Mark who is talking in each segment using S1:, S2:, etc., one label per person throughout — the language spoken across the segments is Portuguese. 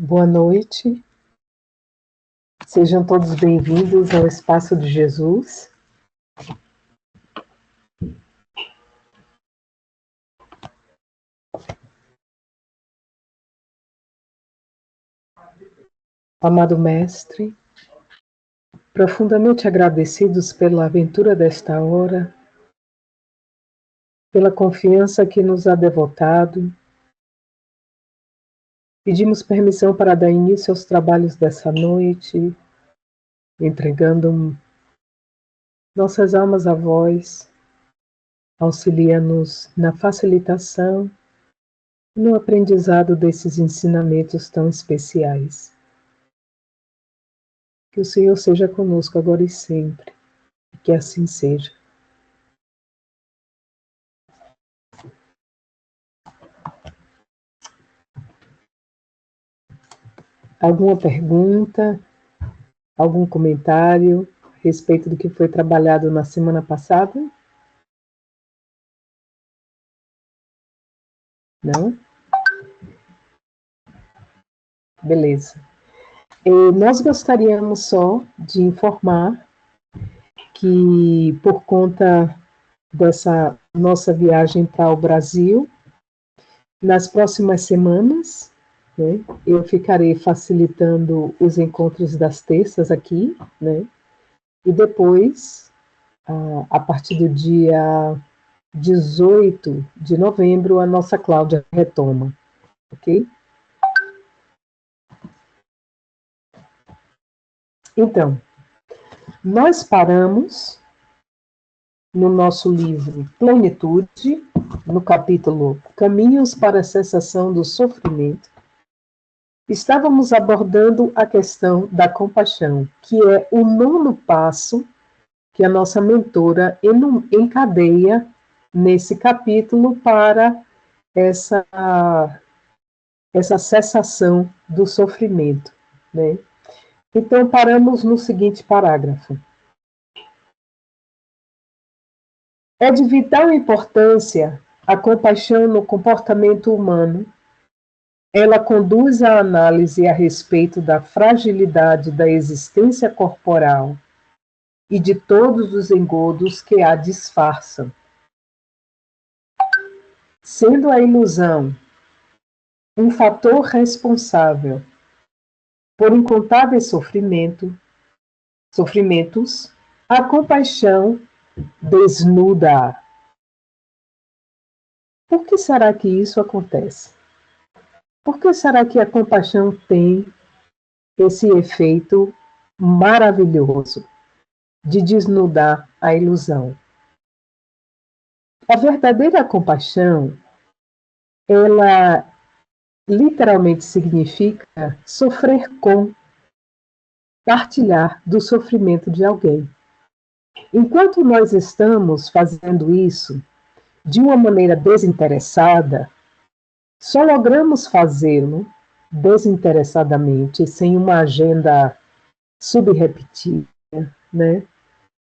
S1: Boa noite, sejam todos bem-vindos ao Espaço de Jesus. Amado Mestre, profundamente agradecidos pela aventura desta hora, pela confiança que nos há devotado, pedimos permissão para dar início aos trabalhos dessa noite, entregando nossas almas a vós, auxilia-nos na facilitação e no aprendizado desses ensinamentos tão especiais. Que o Senhor seja conosco agora e sempre, e que assim seja. Alguma pergunta, algum comentário a respeito do que foi trabalhado na semana passada? Não? Beleza. Nós gostaríamos só de informar que, por conta dessa nossa viagem para o Brasil, nas próximas semanas, né, eu ficarei facilitando os encontros das terças aqui, né, e depois, a partir do dia 18 de novembro, a nossa Cláudia retoma, ok? Então, nós paramos no nosso livro Plenitude, no capítulo Caminhos para a Cessação do Sofrimento. Estávamos abordando a questão da compaixão, que é o 9º passo que a nossa mentora encadeia nesse capítulo para essa cessação do sofrimento, né? Então, paramos no seguinte parágrafo. É de vital importância a compaixão no comportamento humano. Ela conduz à análise a respeito da fragilidade da existência corporal e de todos os engodos que a disfarçam. Sendo a ilusão um fator responsável por incontáveis sofrimentos, a compaixão desnuda. Por que será que isso acontece? Por que será que a compaixão tem esse efeito maravilhoso de desnudar a ilusão? A verdadeira compaixão, ela literalmente significa sofrer com, partilhar do sofrimento de alguém. Enquanto nós estamos fazendo isso de uma maneira desinteressada, só logramos fazê-lo desinteressadamente, sem uma agenda subrepetida, né?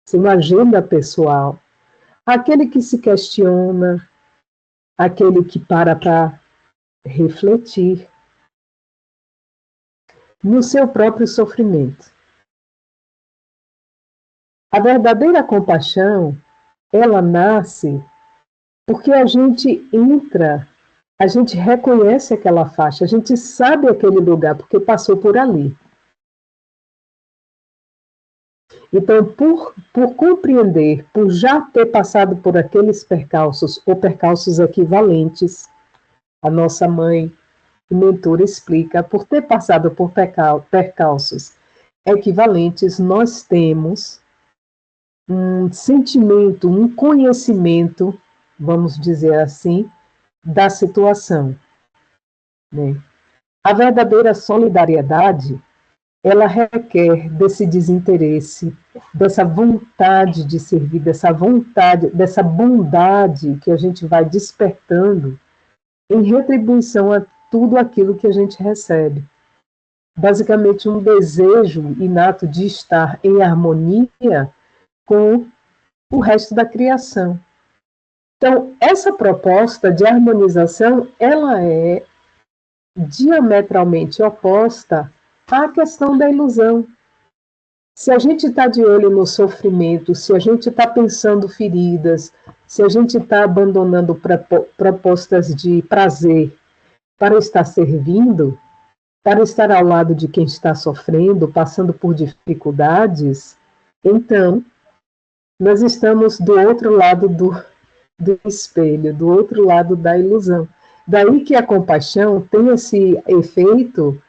S1: Sem uma agenda pessoal. Aquele que se questiona, aquele que para refletir no seu próprio sofrimento. A verdadeira compaixão, ela nasce porque a gente entra, a gente reconhece aquela faixa, a gente sabe aquele lugar porque passou por ali. Então, por compreender, por já ter passado por aqueles percalços, ou percalços equivalentes, a nossa mãe e mentora explica, por ter passado por percalços equivalentes, nós temos um sentimento, um conhecimento, vamos dizer assim, da situação, né? A verdadeira solidariedade, ela requer desse desinteresse, dessa vontade de servir, dessa vontade, dessa bondade que a gente vai despertando em retribuição a tudo aquilo que a gente recebe. Basicamente, um desejo inato de estar em harmonia com o resto da criação. Então, essa proposta de harmonização, ela é diametralmente oposta à questão da ilusão. Se a gente está de olho no sofrimento, se a gente está pensando feridas, se a gente está abandonando propostas de prazer para estar servindo, para estar ao lado de quem está sofrendo, passando por dificuldades, então nós estamos do outro lado do espelho, do outro lado da ilusão. Daí que a compaixão tem esse efeito,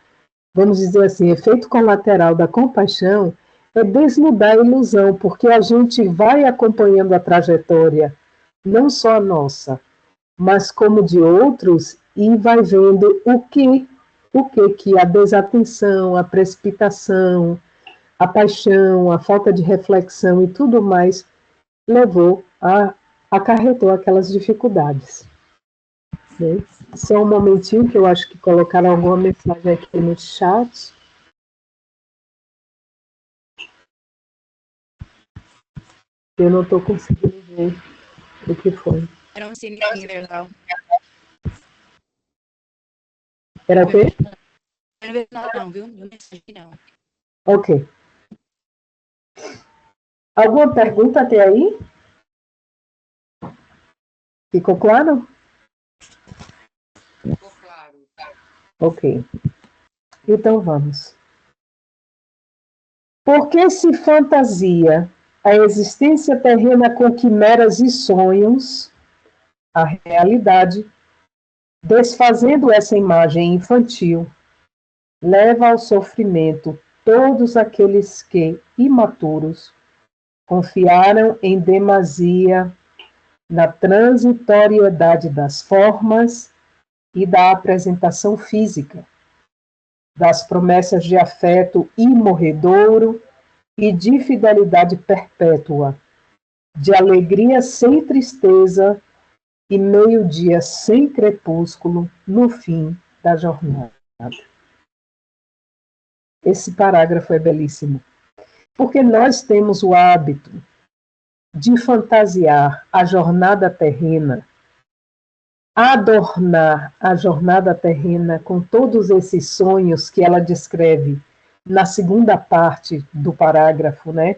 S1: vamos dizer assim, efeito colateral da compaixão é desnudar a ilusão, porque a gente vai acompanhando a trajetória, não só a nossa, mas como de outros, e vai vendo o que a desatenção, a precipitação, a paixão, a falta de reflexão e tudo mais acarretou aquelas dificuldades. Né? Só um momentinho que eu acho que colocaram alguma mensagem aqui no chat. Eu não estou conseguindo ver o que foi.
S2: I don't see anything either, though.
S1: Era o quê?
S2: Não, viu? Não.
S1: Ok. Alguma pergunta até aí? Ficou claro?
S2: Ficou claro.
S1: Ok. Então vamos. Por que se fantasia a existência terrena com quimeras e sonhos, a realidade, desfazendo essa imagem infantil, leva ao sofrimento todos aqueles que, imaturos, confiaram em demasia na transitoriedade das formas e da apresentação física, das promessas de afeto imorredouro e de fidelidade perpétua, de alegria sem tristeza e meio-dia sem crepúsculo no fim da jornada. Esse parágrafo é belíssimo, porque nós temos o hábito de fantasiar a jornada terrena, adornar a jornada terrena com todos esses sonhos que ela descreve na segunda parte do parágrafo, né?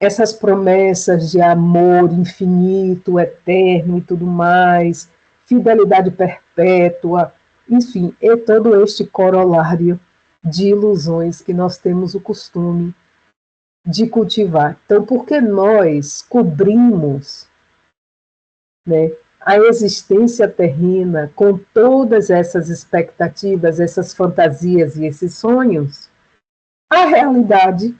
S1: Essas promessas de amor infinito, eterno e tudo mais, fidelidade perpétua, enfim, é todo este corolário de ilusões que nós temos o costume de cultivar. Então, porque nós cobrimos, né, a existência terrena com todas essas expectativas, essas fantasias e esses sonhos, a realidade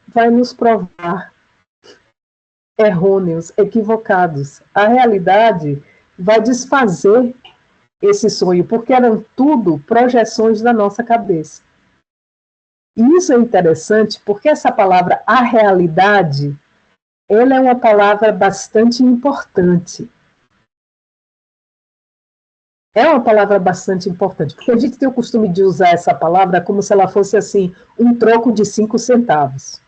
S1: vai nos provar errôneos, equivocados. A realidade vai desfazer esse sonho, porque eram tudo projeções da nossa cabeça. E isso é interessante, porque essa palavra, a realidade, ela é uma palavra bastante importante. É uma palavra bastante importante, porque a gente tem o costume de usar essa palavra como se ela fosse assim, um troco de 5 centavos.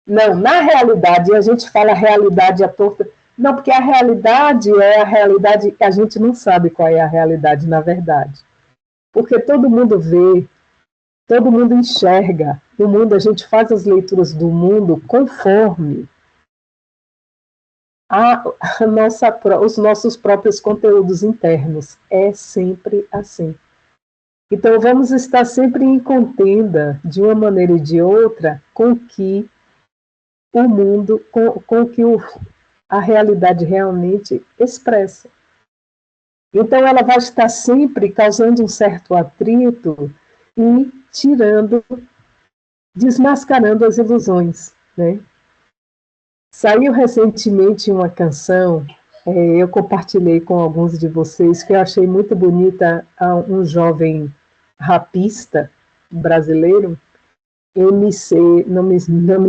S1: Não, na realidade, a gente fala realidade à torta. Não, porque a realidade é a realidade, a gente não sabe qual é a realidade na verdade. Porque todo mundo vê, todo mundo enxerga o mundo, a gente faz as leituras do mundo conforme os nossos próprios conteúdos internos. É sempre assim. Então, vamos estar sempre em contenda, de uma maneira e de outra, com que o mundo, com o que a realidade realmente expressa. Então, ela vai estar sempre causando um certo atrito e desmascarando as ilusões, né? Saiu recentemente uma canção, eu compartilhei com alguns de vocês, que eu achei muito bonita, um jovem rapista brasileiro, MC, não me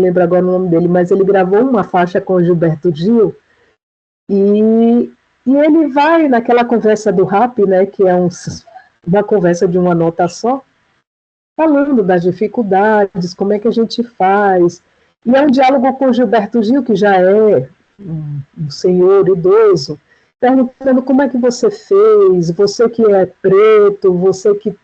S1: lembro agora o nome dele, mas ele gravou uma faixa com o Gilberto Gil, e ele vai naquela conversa do rap, né, que é uma conversa de uma nota só, falando das dificuldades, como é que a gente faz. E é um diálogo com o Gilberto Gil, que já é um senhor idoso, perguntando como é que você fez, você que é preto, você que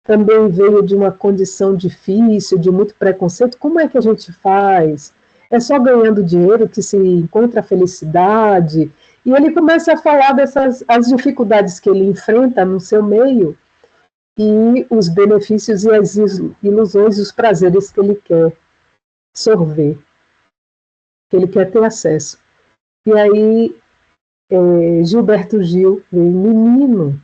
S1: também veio de uma condição difícil, de muito preconceito, como é que a gente faz? É só ganhando dinheiro que se encontra a felicidade? E ele começa a falar dessas as dificuldades que ele enfrenta no seu meio e os benefícios e as ilusões e os prazeres que ele quer sorver, que ele quer ter acesso. E aí, Gilberto Gil, menino,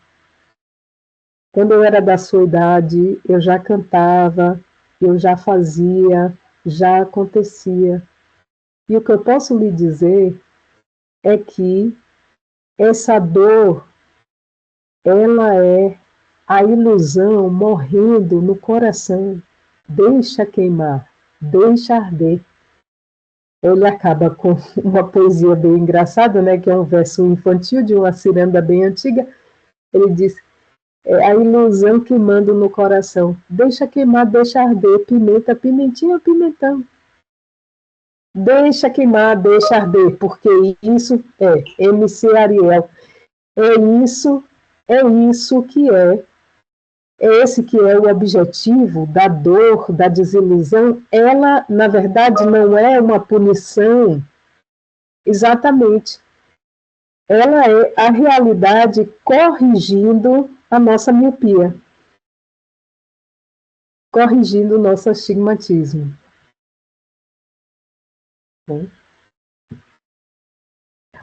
S1: quando eu era da sua idade, eu já cantava, eu já fazia, já acontecia. E o que eu posso lhe dizer é que essa dor, ela é a ilusão morrendo no coração. Deixa queimar, deixa arder. Ele acaba com uma poesia bem engraçada, né, que é um verso infantil de uma ciranda bem antiga. Ele diz: a ilusão queimando no coração. Deixa queimar, deixa arder, pimenta, pimentinha, pimentão. Deixa queimar, deixa arder, porque isso é MC Ariel. É isso que esse que é o objetivo da dor, da desilusão. Ela, na verdade, não é uma punição, exatamente. Ela é a realidade corrigindo a nossa miopia, corrigindo o nosso astigmatismo.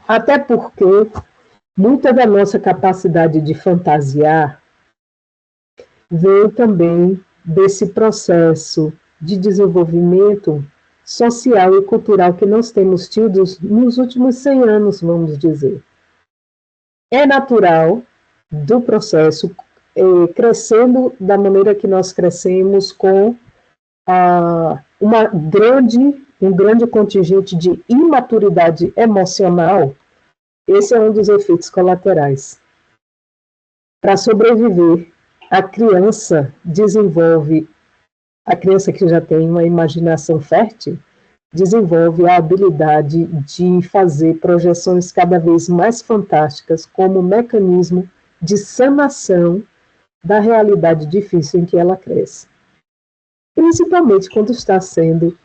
S1: Até porque muita da nossa capacidade de fantasiar vem também desse processo de desenvolvimento social e cultural que nós temos tido nos últimos 100 anos, vamos dizer. É natural do processo crescendo da maneira que nós crescemos, com um grande contingente de imaturidade emocional. Esse é um dos efeitos colaterais. Para sobreviver, a criança que já tem uma imaginação fértil, desenvolve a habilidade de fazer projeções cada vez mais fantásticas como mecanismo de sanação da realidade difícil em que ela cresce. Principalmente quando está sendo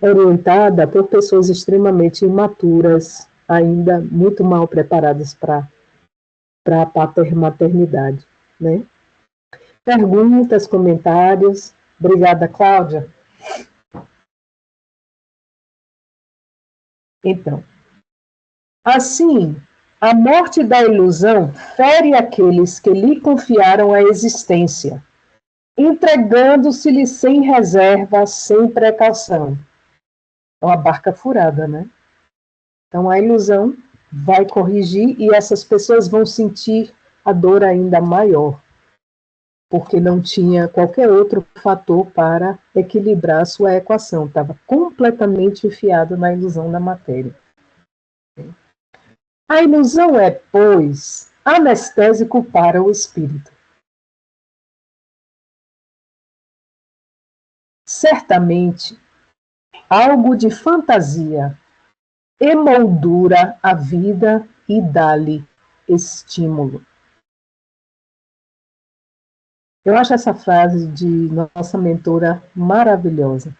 S1: orientada por pessoas extremamente imaturas, ainda muito mal preparadas para a maternidade, né? Perguntas, comentários. Obrigada, Cláudia. Então, assim, a morte da ilusão fere aqueles que lhe confiaram a existência, entregando-se-lhe sem reserva, sem precaução. É uma barca furada, né? Então, a ilusão vai corrigir e essas pessoas vão sentir a dor ainda maior, porque não tinha qualquer outro fator para equilibrar a sua equação, estava completamente enfiado na ilusão da matéria. A ilusão é, pois, anestésico para o espírito. Certamente, algo de fantasia emoldura a vida e dá-lhe estímulo. Eu acho essa frase de nossa mentora maravilhosa.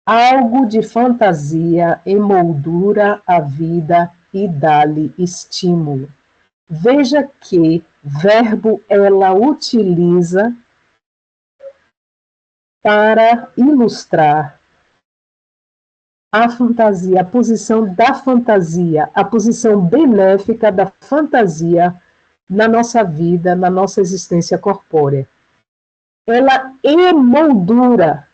S1: Algo de fantasia emoldura a vida e dá-lhe estímulo. Veja que verbo ela utiliza para ilustrar a fantasia, a posição da fantasia, a posição benéfica da fantasia na nossa vida, na nossa existência corpórea. Ela emoldura,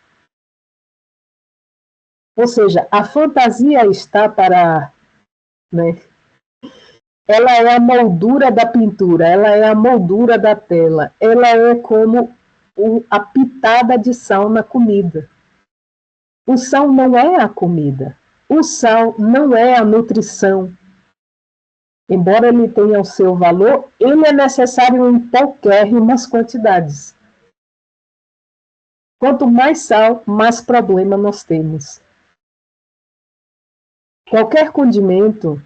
S1: ou seja, a fantasia está para, né, ela é a moldura da pintura, ela é a moldura da tela, ela é como a pitada de sal na comida. O sal não é a comida, o sal não é a nutrição. Embora ele tenha o seu valor, ele é necessário em pouquíssimas quantidades. Quanto mais sal, mais problema nós temos. Qualquer condimento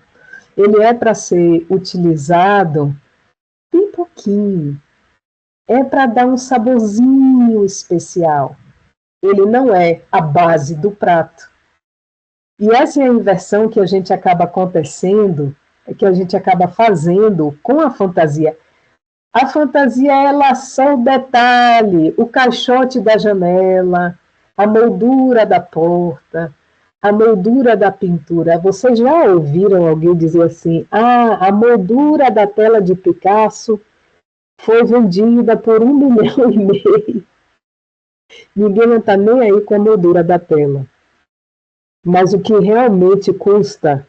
S1: Ele é para ser utilizado bem pouquinho. É para dar um saborzinho especial. Ele não é a base do prato. E essa é a inversão que a gente acaba acontecendo, que a gente acaba fazendo com a fantasia. A fantasia, ela é só o detalhe, o caixote da janela, a moldura da porta, a moldura da pintura. Vocês já ouviram alguém dizer assim, a moldura da tela de Picasso foi vendida por 1,5 milhão. Ninguém não está nem aí com a moldura da tela. Mas o que realmente custa,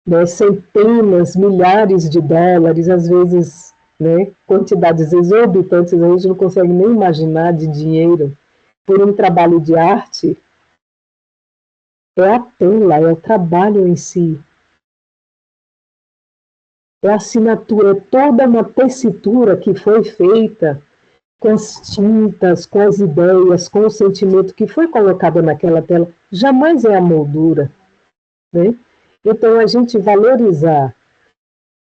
S1: né, centenas, milhares de dólares, às vezes, né, quantidades exorbitantes, a gente não consegue nem imaginar de dinheiro, por um trabalho de arte, é a tela, é o trabalho em si. É a assinatura, é toda uma tessitura que foi feita com as tintas, com as ideias, com o sentimento que foi colocado naquela tela. Jamais é a moldura, né? Então, a gente valorizar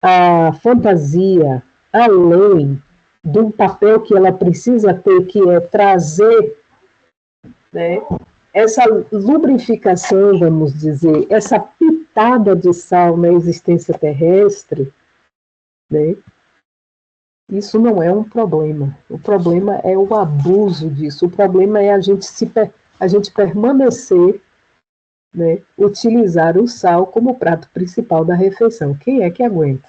S1: a fantasia além do papel que ela precisa ter, que é trazer, né, essa lubrificação, vamos dizer, essa pitada de sal na existência terrestre, né, isso não é um problema. O problema é o abuso disso. O problema é a gente permanecer, né, utilizar o sal como prato principal da refeição. Quem é que aguenta?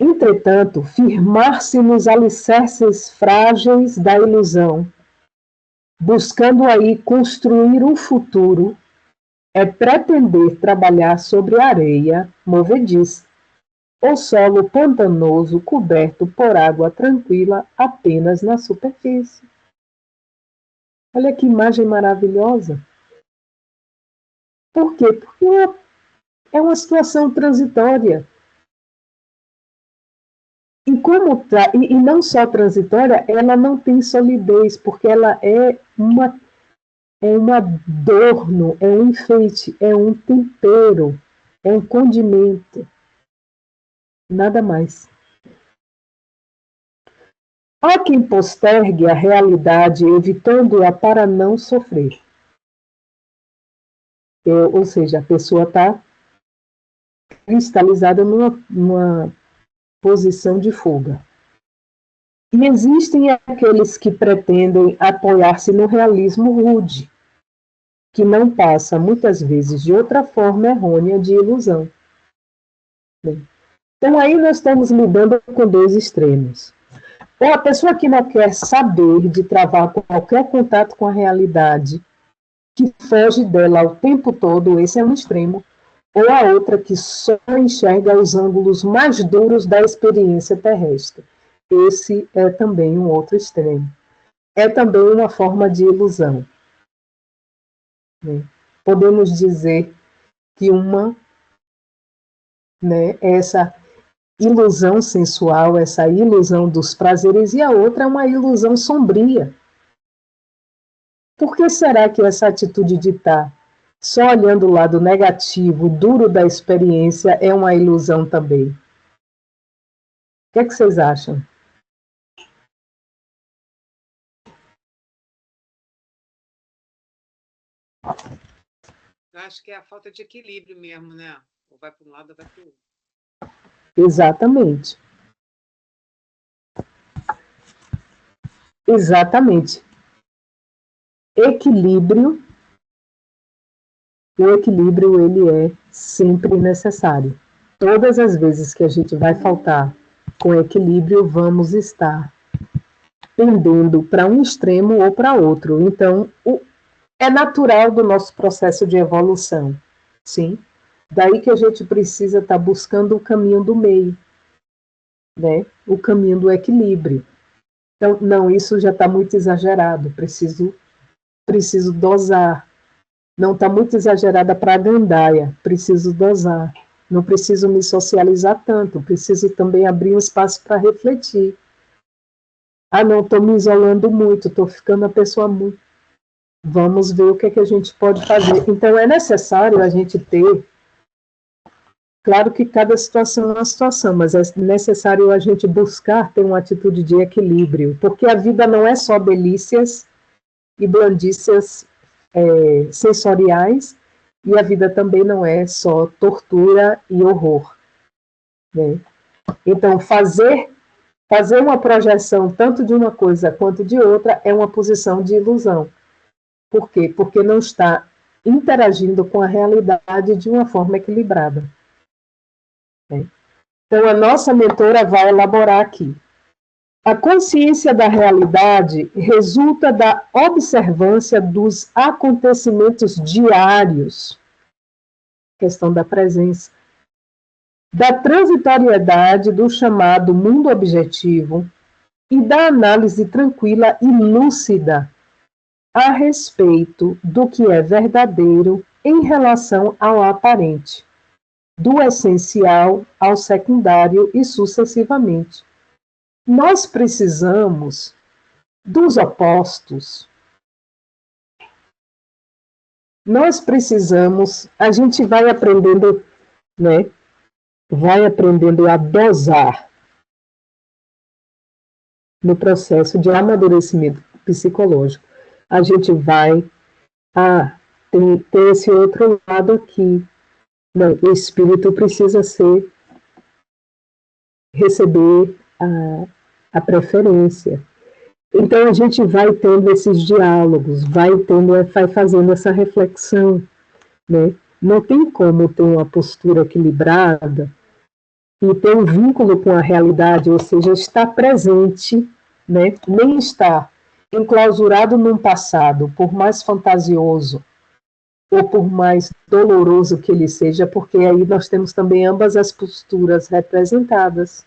S1: Entretanto, firmar-se nos alicerces frágeis da ilusão, buscando aí construir um futuro, é pretender trabalhar sobre areia movediça, ou solo pantanoso coberto por água tranquila apenas na superfície. Olha que imagem maravilhosa. Por quê? Porque é uma situação transitória. E não só transitória, ela não tem solidez, porque ela é um adorno, é um enfeite, é um tempero, é um condimento. Nada mais. Há quem postergue a realidade, evitando-a para não sofrer. Ou seja, a pessoa está cristalizada numa posição de fuga. E existem aqueles que pretendem apoiar-se no realismo rude, que não passa, muitas vezes, de outra forma errônea de ilusão. Então, aí nós estamos lidando com dois extremos. Ou a pessoa que não quer saber de travar qualquer contato com a realidade, que foge dela o tempo todo, esse é um extremo. Ou a outra que só enxerga os ângulos mais duros da experiência terrestre. Esse é também um outro extremo. É também uma forma de ilusão. Podemos dizer que uma, né, é essa ilusão sensual, essa ilusão dos prazeres, e a outra é uma ilusão sombria. Por que será que essa atitude de estar só olhando o lado negativo, duro da experiência, é uma ilusão também? O que é que vocês acham?
S3: Eu acho que é a falta de equilíbrio mesmo, né? Ou vai para um lado ou vai para o outro.
S1: Exatamente. Exatamente. Equilíbrio. O equilíbrio, ele é sempre necessário. Todas as vezes que a gente vai faltar com equilíbrio, vamos estar pendendo para um extremo ou para outro. Então, é natural do nosso processo de evolução, sim? Daí que a gente precisa estar buscando o caminho do meio, né? O caminho do equilíbrio. Então, não, isso já está muito exagerado, preciso dosar. Não está muito exagerada para a gandaia, preciso dosar. Não preciso me socializar tanto, preciso também abrir um espaço para refletir. Ah, não, estou me isolando muito, estou ficando a pessoa muito. Vamos ver o que é que a gente pode fazer. Então, é necessário a gente ter Claro que cada situação é uma situação, mas é necessário a gente buscar ter uma atitude de equilíbrio, porque a vida não é só delícias e blandícias sensoriais, e a vida também não é só tortura e horror, né? Então, fazer uma projeção tanto de uma coisa quanto de outra é uma posição de ilusão. Por quê? Porque não está interagindo com a realidade de uma forma equilibrada. Então, a nossa mentora vai elaborar aqui. A consciência da realidade resulta da observância dos acontecimentos diários, questão da presença, da transitoriedade do chamado mundo objetivo e da análise tranquila e lúcida a respeito do que é verdadeiro em relação ao aparente, do essencial ao secundário e sucessivamente. Nós precisamos dos opostos. Nós precisamos, a gente vai aprendendo, né? Vai aprendendo a dosar no processo de amadurecimento psicológico. A gente vai tem esse outro lado aqui. Não, o espírito precisa receber a preferência. Então, a gente vai tendo esses diálogos, vai fazendo essa reflexão, né? Não tem como ter uma postura equilibrada e ter um vínculo com a realidade, ou seja, estar presente, né? Nem estar enclausurado num passado, por mais fantasioso ou por mais doloroso que ele seja, porque aí nós temos também ambas as posturas representadas.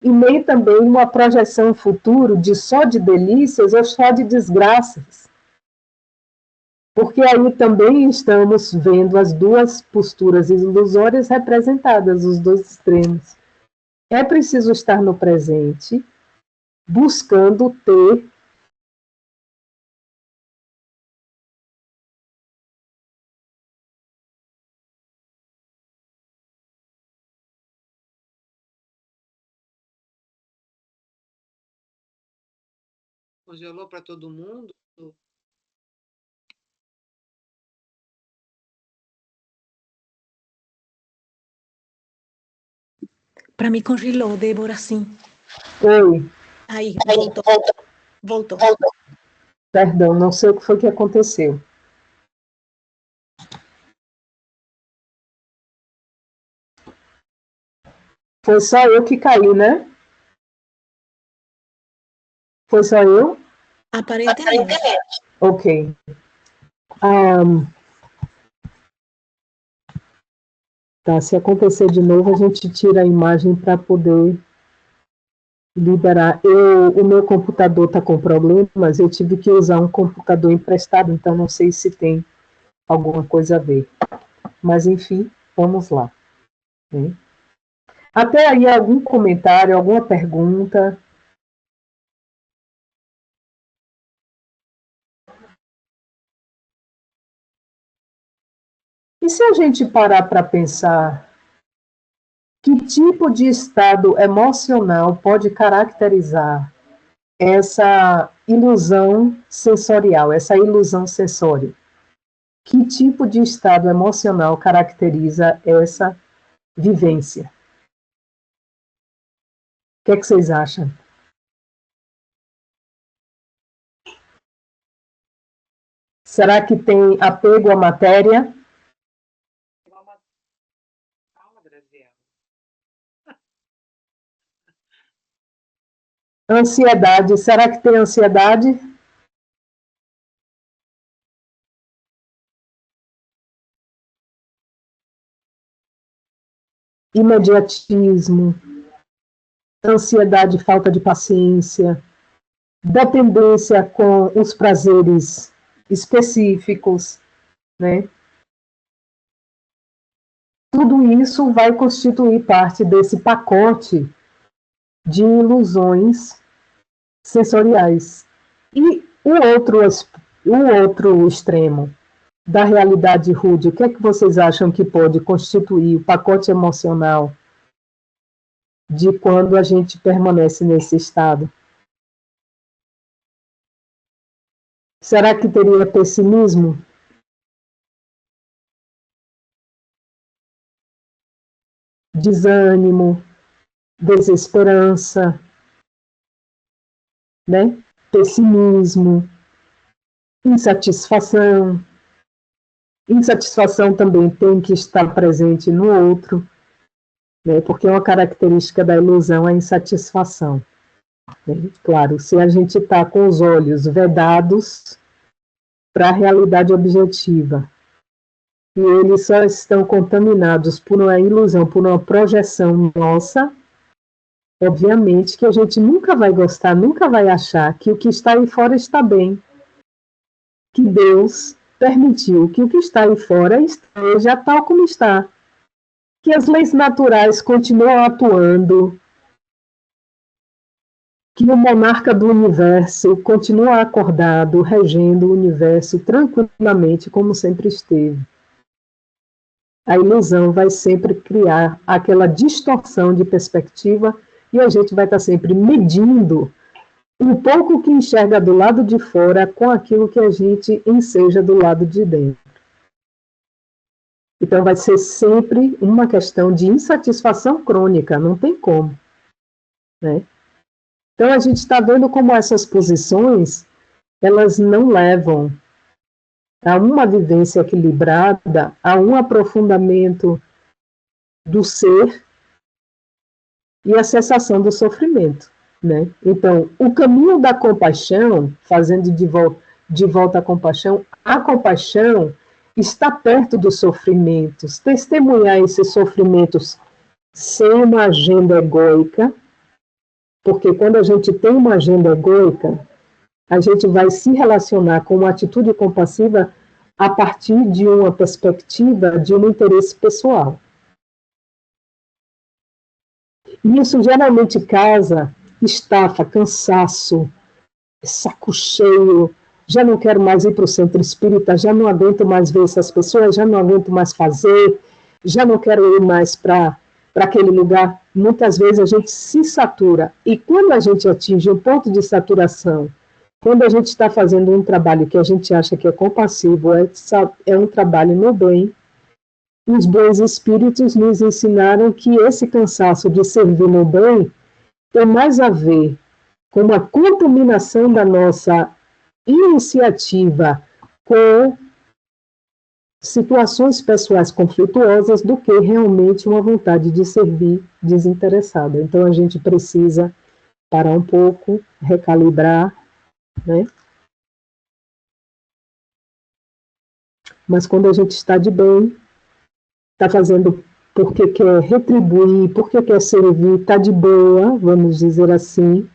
S1: E nem também uma projeção futuro só de delícias ou só de desgraças. Porque aí também estamos vendo as duas posturas ilusórias representadas, os dois extremos. É preciso estar no presente, buscando ter
S3: Congelou para todo mundo?
S4: Para mim congelou, Débora, sim.
S1: Oi.
S4: Aí, voltou.
S1: Perdão, não sei o que foi que aconteceu. Foi só eu que caí, né? Foi só eu?
S4: Aparentemente.
S1: Ok. Tá, se acontecer de novo, a gente tira a imagem para poder liberar. O meu computador está com problemas, eu tive que usar um computador emprestado, então não sei se tem alguma coisa a ver. Mas, enfim, vamos lá. Até aí, algum comentário, alguma pergunta? E se a gente parar para pensar que tipo de estado emocional pode caracterizar essa ilusão sensorial, essa ilusão sensória? Que tipo de estado emocional caracteriza essa vivência? O que é que vocês acham? Será que tem apego à matéria? Ansiedade. Será que tem ansiedade? Imediatismo. Ansiedade, falta de paciência. Dependência com os prazeres específicos, né? Tudo isso vai constituir parte desse pacote de ilusões sensoriais. E o outro extremo, da realidade rude, o que é que vocês acham que pode constituir o pacote emocional de quando a gente permanece nesse estado? Será que teria pessimismo? Desânimo, desesperança, né? Pessimismo, insatisfação. Insatisfação também tem que estar presente no outro, né? Porque é uma característica da ilusão a insatisfação. Né? Claro, se a gente está com os olhos vedados para a realidade objetiva, e eles só estão contaminados por uma ilusão, por uma projeção nossa, obviamente que a gente nunca vai gostar, nunca vai achar que o que está aí fora está bem, que Deus permitiu que o que está aí fora esteja tal como está, que as leis naturais continuam atuando, que o monarca do universo continua acordado, regendo o universo tranquilamente, como sempre esteve. A ilusão vai sempre criar aquela distorção de perspectiva e a gente vai estar sempre medindo um pouco que enxerga do lado de fora com aquilo que a gente enseja do lado de dentro. Então vai ser sempre uma questão de insatisfação crônica, não tem como, né? Então a gente está vendo como essas posições, elas não levam a uma vivência equilibrada, a um aprofundamento do ser e a cessação do sofrimento, né? Então, o caminho da compaixão, fazendo de volta a compaixão está perto dos sofrimentos, testemunhar esses sofrimentos sem uma agenda egóica, porque quando a gente tem uma agenda egóica, a gente vai se relacionar com uma atitude compassiva a partir de uma perspectiva de um interesse pessoal. E isso geralmente causa estafa, cansaço, saco cheio, já não quero mais ir para o centro espírita, já não aguento mais ver essas pessoas, já não aguento mais fazer, já não quero ir mais para aquele lugar. Muitas vezes a gente se satura, e quando a gente atinge um ponto de saturação, quando a gente está fazendo um trabalho que a gente acha que é compassivo, é um trabalho no bem, os bons espíritos nos ensinaram que esse cansaço de servir no bem tem mais a ver com uma contaminação da nossa iniciativa com situações pessoais conflituosas do que realmente uma vontade de servir desinteressada. Então a gente precisa parar um pouco, recalibrar, né? Mas quando a gente está de bem, está fazendo porque quer retribuir, porque quer servir, está de boa, vamos dizer assim,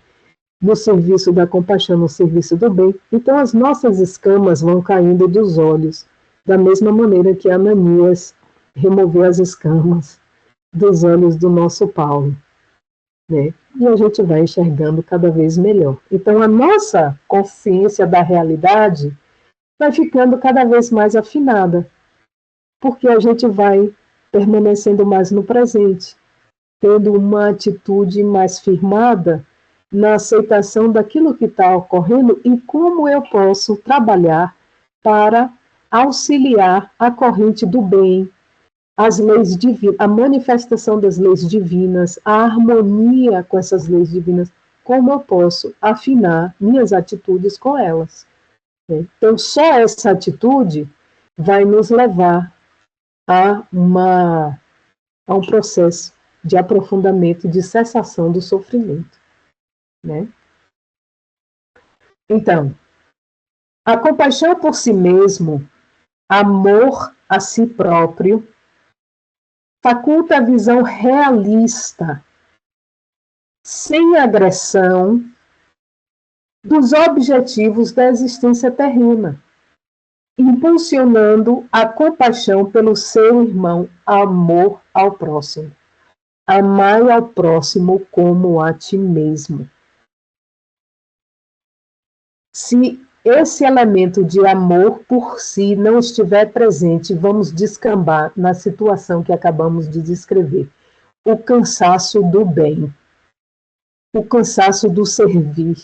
S1: no serviço da compaixão, no serviço do bem, então as nossas escamas vão caindo dos olhos, da mesma maneira que Ananias removeu as escamas dos olhos do nosso Paulo, né? E a gente vai enxergando cada vez melhor. Então a nossa consciência da realidade vai ficando cada vez mais afinada, porque a gente vai permanecendo mais no presente, tendo uma atitude mais firmada na aceitação daquilo que está ocorrendo e como eu posso trabalhar para auxiliar a corrente do bem, as leis divinas, a manifestação das leis divinas, a harmonia com essas leis divinas, como eu posso afinar minhas atitudes com elas. Então, só essa atitude vai nos levar a um processo de aprofundamento, de cessação do sofrimento, né? Então, a compaixão por si mesmo, amor a si próprio, faculta a visão realista, sem agressão, dos objetivos da existência terrena, impulsionando a compaixão pelo seu irmão, amor ao próximo. Amai ao próximo como a ti mesmo. Se esse elemento de amor por si não estiver presente, vamos descambar na situação que acabamos de descrever. O cansaço do bem, o cansaço do servir.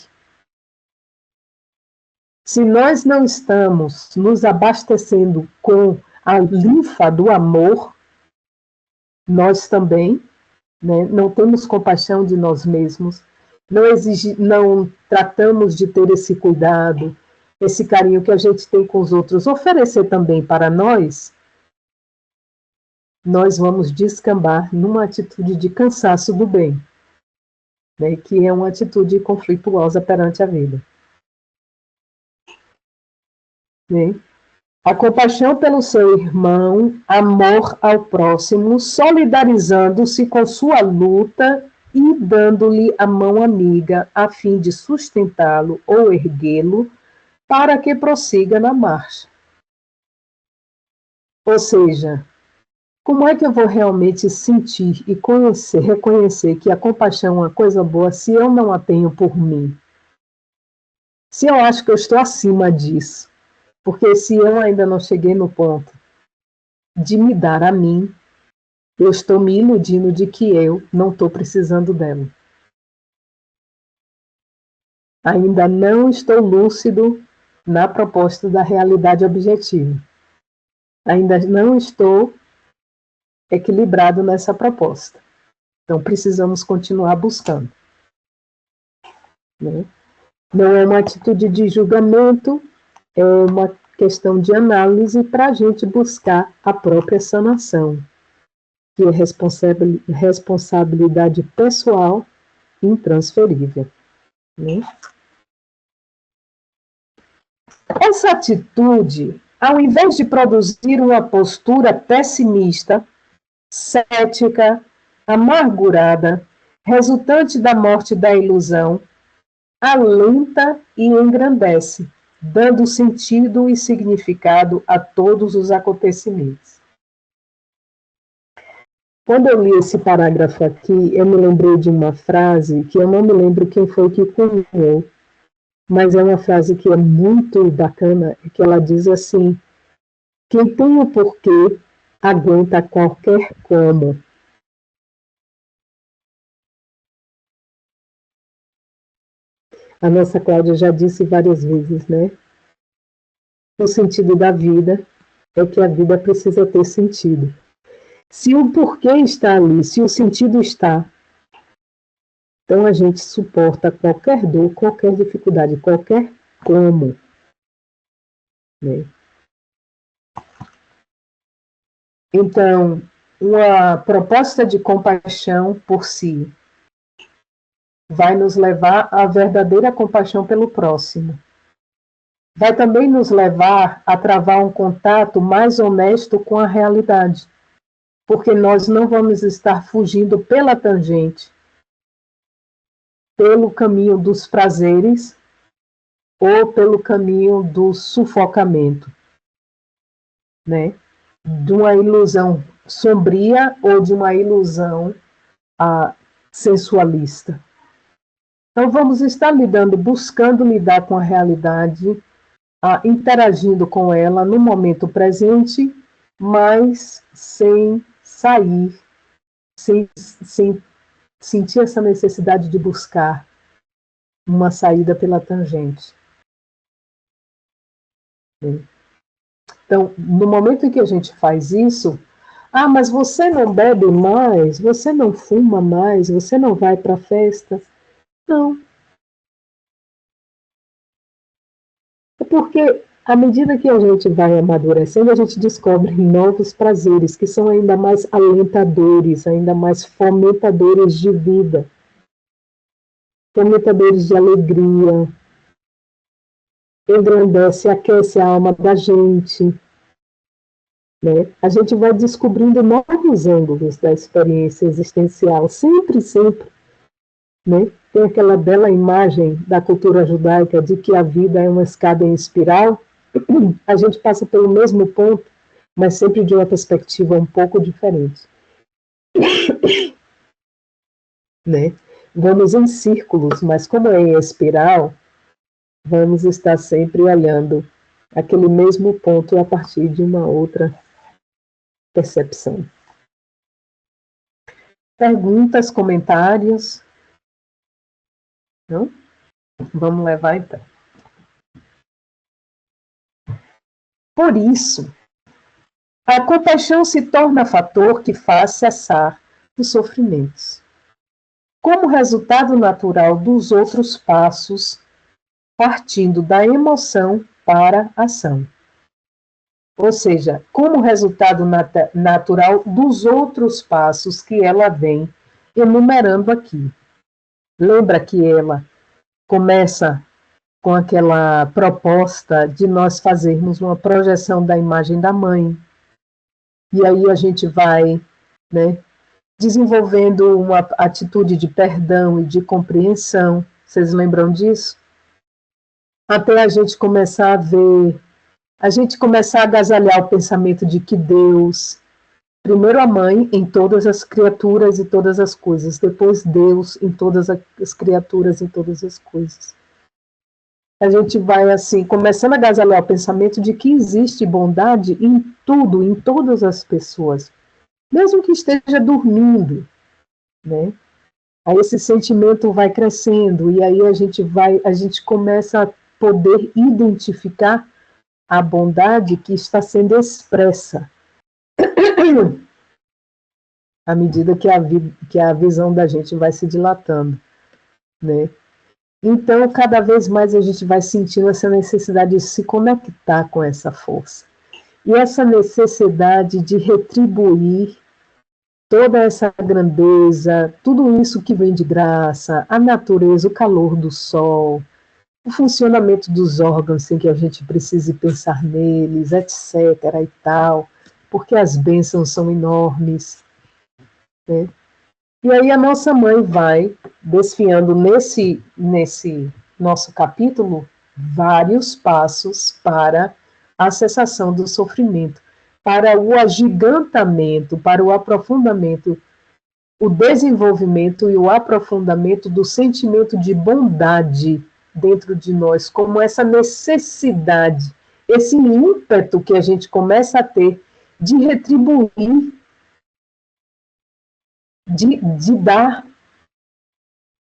S1: Se nós não estamos nos abastecendo com a linfa do amor, nós também, né, não temos compaixão de nós mesmos, não tratamos de ter esse cuidado, esse carinho que a gente tem com os outros, oferecer também para nós, nós vamos descambar numa atitude de cansaço do bem, né, que é uma atitude conflituosa perante a vida. Né? A compaixão pelo seu irmão, amor ao próximo, solidarizando-se com sua luta e dando-lhe a mão amiga a fim de sustentá-lo ou erguê-lo para que prossiga na marcha. Ou seja, como é que eu vou realmente sentir e reconhecer que a compaixão é uma coisa boa se eu não a tenho por mim? Se eu acho que eu estou acima disso, porque se eu ainda não cheguei no ponto de me dar a mim, eu estou me iludindo de que eu não estou precisando dela. Ainda não estou lúcido na proposta da realidade objetiva. Ainda não estou equilibrado nessa proposta. Então, precisamos continuar buscando. Né? Não é uma atitude de julgamento, é uma questão de análise para a gente buscar a própria sanação, que é responsabilidade pessoal intransferível. Né? Essa atitude, ao invés de produzir uma postura pessimista, cética, amargurada, resultante da morte da ilusão, alenta e engrandece, dando sentido e significado a todos os acontecimentos. Quando eu li esse parágrafo aqui, eu me lembrei de uma frase que eu não me lembro quem foi que cunhou, mas é uma frase que é muito bacana, que ela diz assim: quem tem o porquê aguenta qualquer como. A nossa Cláudia já disse várias vezes, né? O sentido da vida é que a vida precisa ter sentido. Se o porquê está ali, se o sentido está, então a gente suporta qualquer dor, qualquer dificuldade, qualquer como. Né? Então, uma proposta de compaixão por si vai nos levar à verdadeira compaixão pelo próximo. Vai também nos levar a travar um contato mais honesto com a realidade, porque nós não vamos estar fugindo pela tangente, pelo caminho dos prazeres ou pelo caminho do sufocamento, né? De uma ilusão sombria ou de uma ilusão sensualista. Então vamos estar buscando lidar com a realidade, interagindo com ela no momento presente, mas sem sair, sem sentir essa necessidade de buscar uma saída pela tangente. Então, no momento em que a gente faz isso, mas você não bebe mais, você não fuma mais, você não vai para a festa. Não. É porque, à medida que a gente vai amadurecendo, a gente descobre novos prazeres que são ainda mais alentadores, ainda mais fomentadores de vida, fomentadores de alegria, engrandece, aquece a alma da gente. Né? A gente vai descobrindo novos ângulos da experiência existencial, sempre, sempre. Né? Tem aquela bela imagem da cultura judaica de que a vida é uma escada em espiral. A gente passa pelo mesmo ponto, mas sempre de uma perspectiva um pouco diferente. Né? Vamos em círculos, mas como é em espiral, vamos estar sempre olhando aquele mesmo ponto a partir de uma outra percepção. Perguntas, comentários? Não? Vamos levar então. Por isso, a compaixão se torna fator que faz cessar os sofrimentos. Como resultado natural dos outros passos, partindo da emoção para a ação. Ou seja, como resultado natural dos outros passos que ela vem enumerando aqui. Lembra que ela começa com aquela proposta de nós fazermos uma projeção da imagem da mãe. E aí a gente vai, né, desenvolvendo uma atitude de perdão e de compreensão. Vocês lembram disso? Até a gente começar a ver, a gente começar a agasalhar o pensamento de que Deus, primeiro a mãe em todas as criaturas e todas as coisas, depois Deus em todas as criaturas e todas as coisas. A gente vai, assim, começando a agasalhar o pensamento de que existe bondade em tudo, em todas as pessoas, mesmo que esteja dormindo, né? Aí esse sentimento vai crescendo, e aí a gente começa a poder identificar a bondade que está sendo expressa à medida que a visão da gente vai se dilatando, né? Então, cada vez mais a gente vai sentindo essa necessidade de se conectar com essa força. E essa necessidade de retribuir toda essa grandeza, tudo isso que vem de graça, a natureza, o calor do sol, o funcionamento dos órgãos sem que a gente precise pensar neles, etc. e tal, porque as bênçãos são enormes, né? E aí a nossa mãe vai desfiando nesse nosso capítulo vários passos para a cessação do sofrimento, para o agigantamento, para o aprofundamento, o desenvolvimento e o aprofundamento do sentimento de bondade dentro de nós, como essa necessidade, esse ímpeto que a gente começa a ter de retribuir, de dar,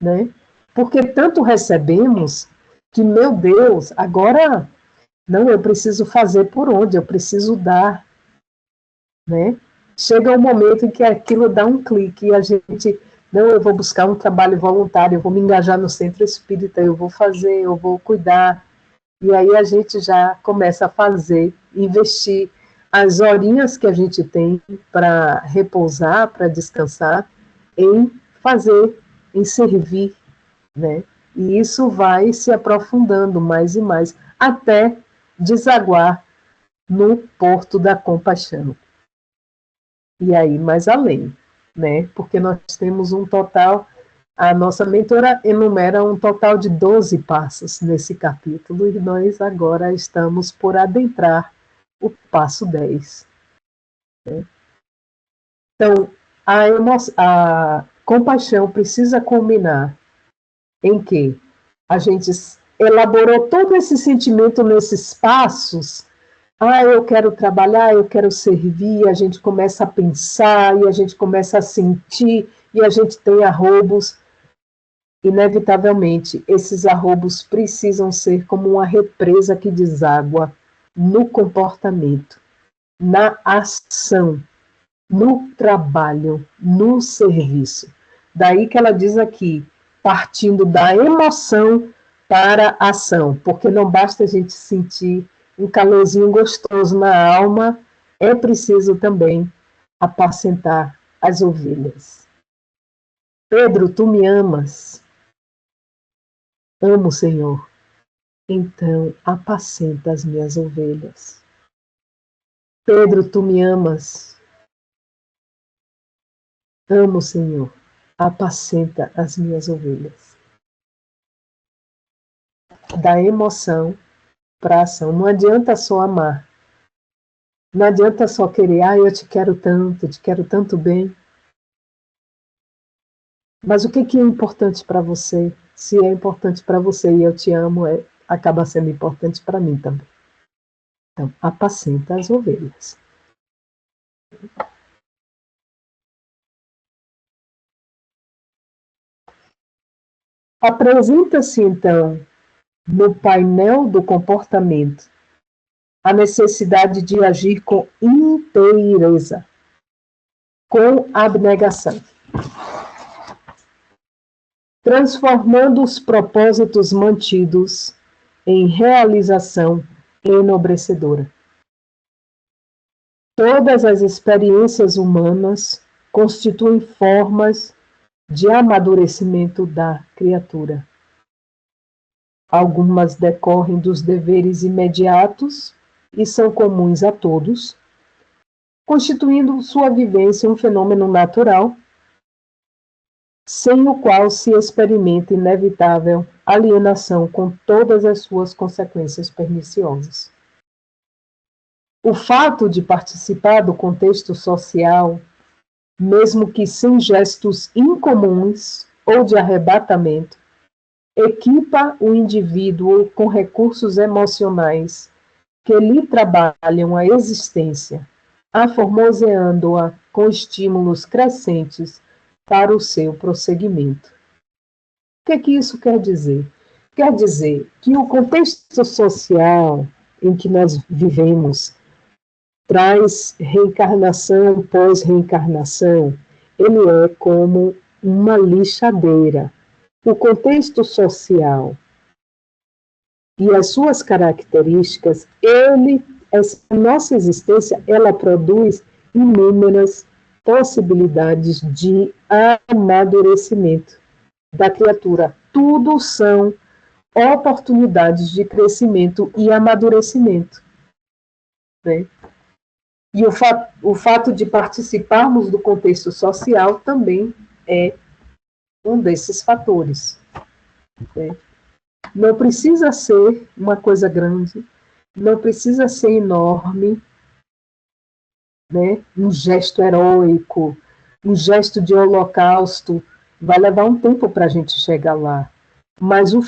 S1: né? Porque tanto recebemos que, meu Deus, agora não, eu preciso fazer por onde, eu preciso dar, né? Chega um momento em que aquilo dá um clique e a gente, não, eu vou buscar um trabalho voluntário, eu vou me engajar no centro espírita, eu vou fazer, eu vou cuidar. E aí a gente já começa a fazer, investir as horinhas que a gente tem para repousar, para descansar, em fazer, em servir, né? E isso vai se aprofundando mais e mais, até desaguar no porto da compaixão. E aí, mais além, né? Porque nós temos um total, a nossa mentora enumera um total de 12 passos nesse capítulo, e nós agora estamos por adentrar o passo 10. Né? Então, a compaixão precisa culminar em que a gente elaborou todo esse sentimento nesses passos. Eu quero trabalhar, eu quero servir, a gente começa a pensar, e a gente começa a sentir, e a gente tem arroubos. Inevitavelmente, esses arroubos precisam ser como uma represa que deságua no comportamento, na ação, no trabalho, no serviço. Daí que ela diz aqui, partindo da emoção para a ação, porque não basta a gente sentir um calorzinho gostoso na alma, é preciso também apacentar as ovelhas. Pedro, tu me amas? Amo, Senhor. Então, apacenta as minhas ovelhas. Pedro, tu me amas? Amo, Senhor. Apacenta as minhas ovelhas. Da emoção para a ação. Não adianta só amar. Não adianta só querer, eu te quero tanto bem. Mas o que é importante para você? Se é importante para você e eu te amo, acaba sendo importante para mim também. Então, apacenta as ovelhas. Apresenta-se, então, no painel do comportamento, a necessidade de agir com inteireza, com abnegação, transformando os propósitos mantidos em realização enobrecedora. Todas as experiências humanas constituem formas de amadurecimento da criatura. Algumas decorrem dos deveres imediatos e são comuns a todos, constituindo sua vivência um fenômeno natural, sem o qual se experimenta inevitável alienação com todas as suas consequências perniciosas. O fato de participar do contexto social, mesmo que sem gestos incomuns ou de arrebatamento, equipa o indivíduo com recursos emocionais que lhe trabalham a existência, aformoseando-a com estímulos crescentes para o seu prosseguimento. O que isso quer dizer? Quer dizer que o contexto social em que nós vivemos traz reencarnação pós-reencarnação, ele é como uma lixadeira. O contexto social e as suas características, essa nossa existência, ela produz inúmeras possibilidades de amadurecimento da criatura. Tudo são oportunidades de crescimento e amadurecimento, né? E o fato de participarmos do contexto social também é um desses fatores, né? Não precisa ser uma coisa grande, não precisa ser enorme, né? Um gesto heróico, um gesto de holocausto, vai levar um tempo para a gente chegar lá. Mas o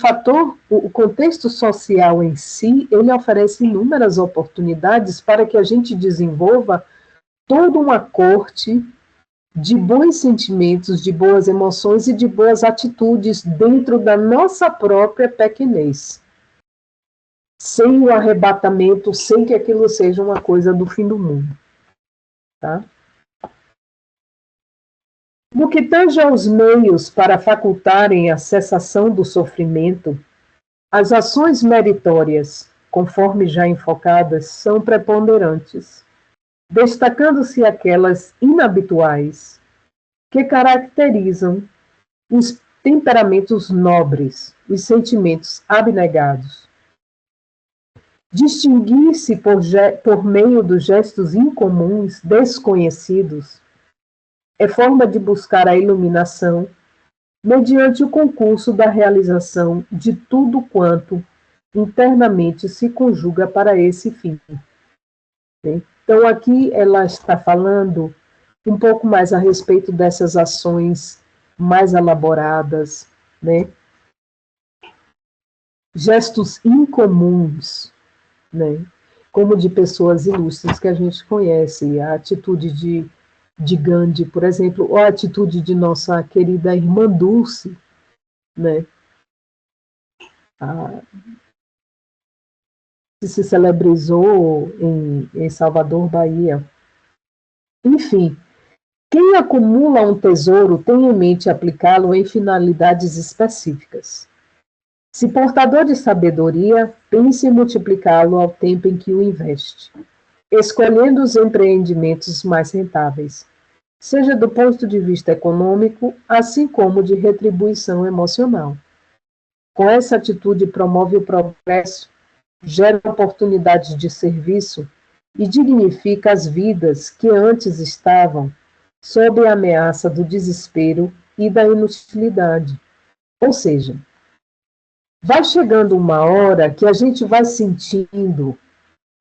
S1: contexto social em si, ele oferece inúmeras oportunidades para que a gente desenvolva toda uma corte de bons sentimentos, de boas emoções e de boas atitudes dentro da nossa própria pequenez. Sem o arrebatamento, sem que aquilo seja uma coisa do fim do mundo. Tá? No que tange aos meios para facultarem a cessação do sofrimento, as ações meritórias, conforme já enfocadas, são preponderantes, destacando-se aquelas inabituais, que caracterizam os temperamentos nobres, os sentimentos abnegados. Distinguir-se por meio dos gestos incomuns, desconhecidos, é forma de buscar a iluminação mediante o concurso da realização de tudo quanto internamente se conjuga para esse fim. Então, aqui ela está falando um pouco mais a respeito dessas ações mais elaboradas, né? Gestos incomuns, né? Como de pessoas ilustres que a gente conhece, a atitude de Gandhi, por exemplo, ou a atitude de nossa querida irmã Dulce, né? Que se celebrizou em Salvador, Bahia. Enfim, quem acumula um tesouro tem em mente aplicá-lo em finalidades específicas. Se portador de sabedoria, pense em multiplicá-lo ao tempo em que o investe, escolhendo os empreendimentos mais rentáveis, seja do ponto de vista econômico, assim como de retribuição emocional. Com essa atitude promove o progresso, gera oportunidades de serviço e dignifica as vidas que antes estavam sob a ameaça do desespero e da inutilidade. Ou seja, vai chegando uma hora que a gente vai sentindo,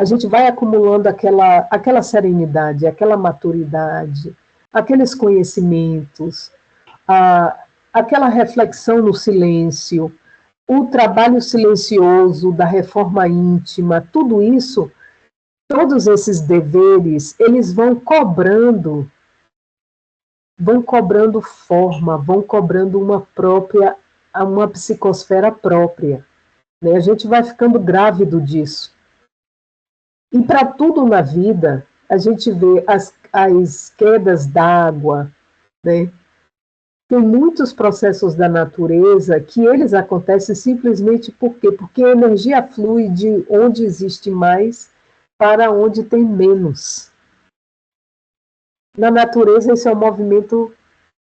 S1: a gente vai acumulando aquela serenidade, aquela maturidade, aqueles conhecimentos, aquela reflexão no silêncio, o trabalho silencioso da reforma íntima, tudo isso, todos esses deveres, eles vão cobrando forma, vão cobrando uma psicosfera própria, né? A gente vai ficando grávido disso. E para tudo na vida, a gente vê as quedas d'água, né? Tem muitos processos da natureza que eles acontecem simplesmente por quê? Porque a energia flui de onde existe mais para onde tem menos. Na natureza, esse é um movimento,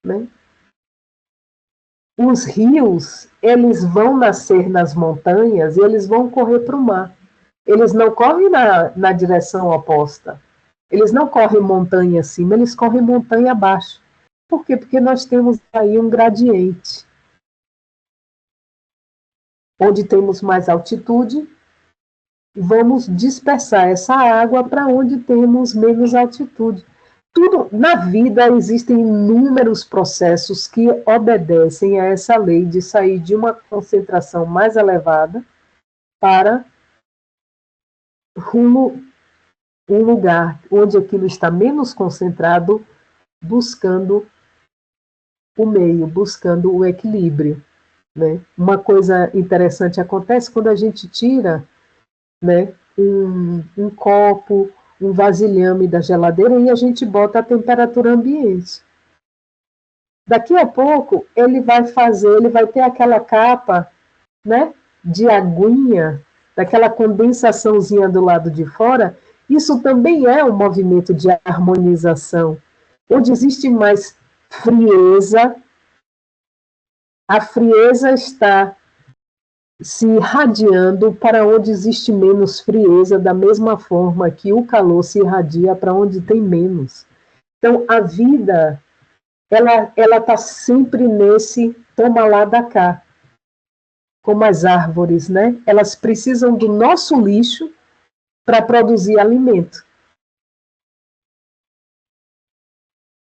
S1: né? Os rios, eles vão nascer nas montanhas e eles vão correr para o mar. Eles não correm na direção oposta. Eles não correm montanha acima, eles correm montanha abaixo. Por quê? Porque nós temos aí um gradiente. Onde temos mais altitude, vamos dispersar essa água para onde temos menos altitude. Tudo na vida existem inúmeros processos que obedecem a essa lei de sair de uma concentração mais elevada para um lugar onde aquilo está menos concentrado, buscando o meio, buscando o equilíbrio, né? Uma coisa interessante acontece quando a gente tira, né, um copo, um vasilhame da geladeira e a gente bota a temperatura ambiente. Daqui a pouco ele vai ter aquela capa, né, de aguinha, daquela condensaçãozinha do lado de fora. Isso também é um movimento de harmonização, onde existe mais frieza. A frieza está se irradiando para onde existe menos frieza, da mesma forma que o calor se irradia para onde tem menos. Então, a vida, ela está sempre nesse toma lá da cá. Como as árvores, né? Elas precisam do nosso lixo para produzir alimento.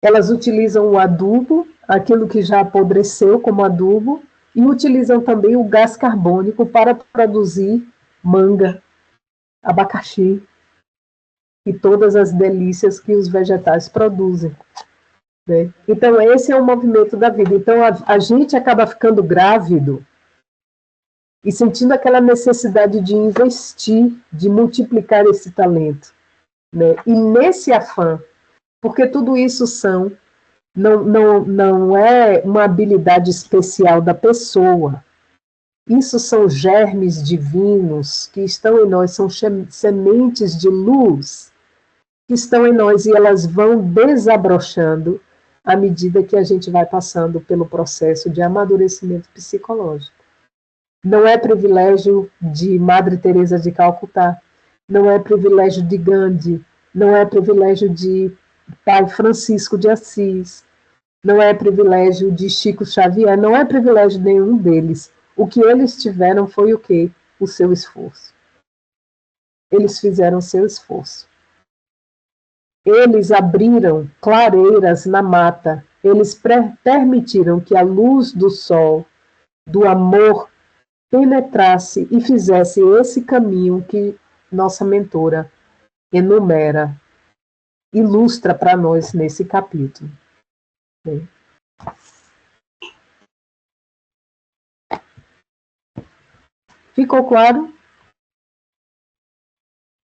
S1: Elas utilizam o adubo, aquilo que já apodreceu como adubo, e utilizam também o gás carbônico para produzir manga, abacaxi e todas as delícias que os vegetais produzem, né? Então, esse é o movimento da vida. Então, a gente acaba ficando grávido e sentindo aquela necessidade de investir, de multiplicar esse talento, né? E nesse afã, porque tudo isso não é uma habilidade especial da pessoa. Isso são germes divinos que estão em nós, são sementes de luz que estão em nós e elas vão desabrochando à medida que a gente vai passando pelo processo de amadurecimento psicológico. Não é privilégio de Madre Teresa de Calcutá, não é privilégio de Gandhi, não é privilégio de Pai Francisco de Assis, não é privilégio de Chico Xavier, não é privilégio nenhum deles. O que eles tiveram foi o quê? O seu esforço. Eles fizeram o seu esforço. Eles abriram clareiras na mata, eles permitiram que a luz do sol, do amor, penetrasse e fizesse esse caminho que nossa mentora enumera, ilustra para nós nesse capítulo. Ficou claro?